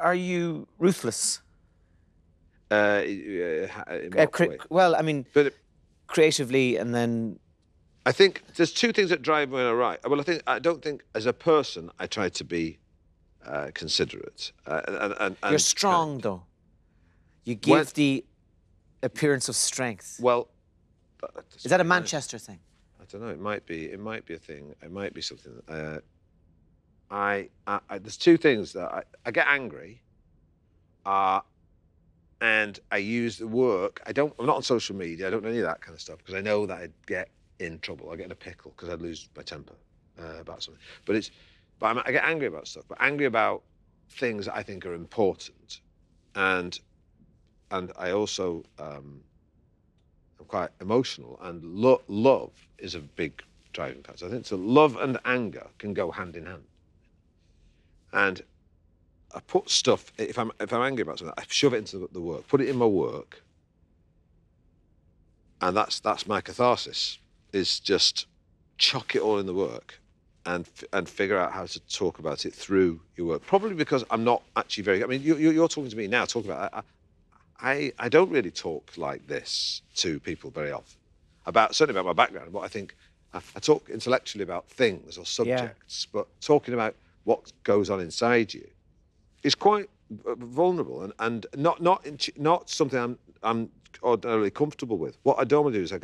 Are you ruthless? In what way? Well, I mean, But creatively, and then I think there's two things that drive me when I write. Well, I don't think as a person I try to be considerate. you're strong, though. You When- give the appearance of strength. Well, Is that a Manchester thing? I don't know. It might be. It might be a thing. It might be something. There's two things that I get angry, and I use the work. I'm not on social media. I don't do any of that kind of stuff because I know that I'd get in trouble. I get in a pickle because I'd lose my temper about something. But I get angry about stuff. But angry about things that I think are important, and I also I'm quite emotional. And love is a big driving factor. I think so. Love and anger can go hand in hand. And I put stuff, if I'm angry about something, I shove it into the work, put it in my work, and that's my catharsis, is just chuck it all in the work and figure out how to talk about it through your work. Probably because I'm not actually very, I mean, you're talking to me now, talking about, I don't really talk like this to people very often, certainly about my background, but I think I talk intellectually about things or subjects, but talking about what goes on inside you is quite vulnerable and not something I'm ordinarily comfortable with. What I don't want to do is I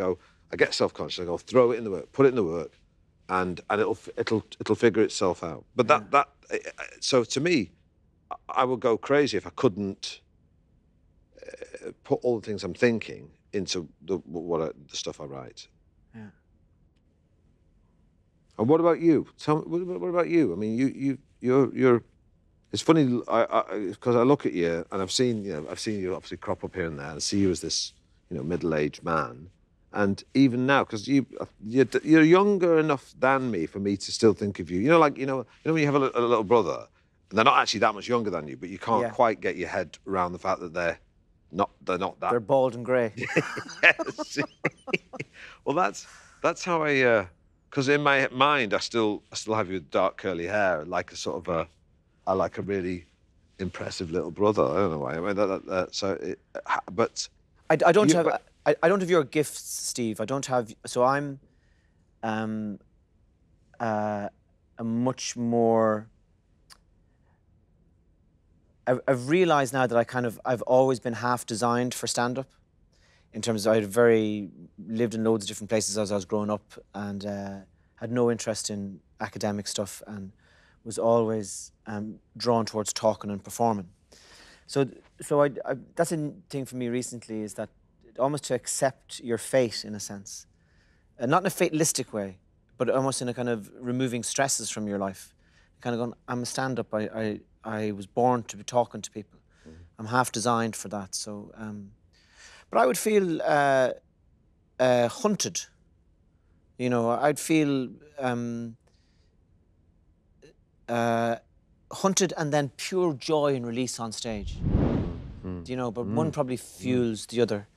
get self-conscious, I go throw it in the work, put it in the work, and it'll figure itself out. But so to me, I would go crazy if I couldn't put all the things I'm thinking into the stuff I write. Yeah. And what about you? Tell me, what about you? I mean, you're. It's funny because I look at you and I've seen you obviously crop up here and there and see you as this middle-aged man, and even now because you're younger enough than me for me to still think of you. Like when you have a little brother, and they're not actually that much younger than you, but you can't quite get your head around the fact that they're not that. They're bald and grey. Yes. Well, that's how I. Because in my mind, I still have your dark curly hair, like I like a really impressive little brother. I don't know why. I mean, but I don't have your gifts, Steve. I don't have. So I'm a much more. I've realised now that I've always been half designed for stand-up. In terms of lived in loads of different places as I was growing up and had no interest in academic stuff and was always drawn towards talking and performing. So that's a thing for me recently, is that almost to accept your fate in a sense. Not in a fatalistic way, but almost in a kind of removing stresses from your life. Kind of going, I'm a stand-up, I was born to be talking to people. I'm half designed for that, so... But I would feel hunted. I'd feel hunted and then pure joy and release on stage. But one probably fuels the other.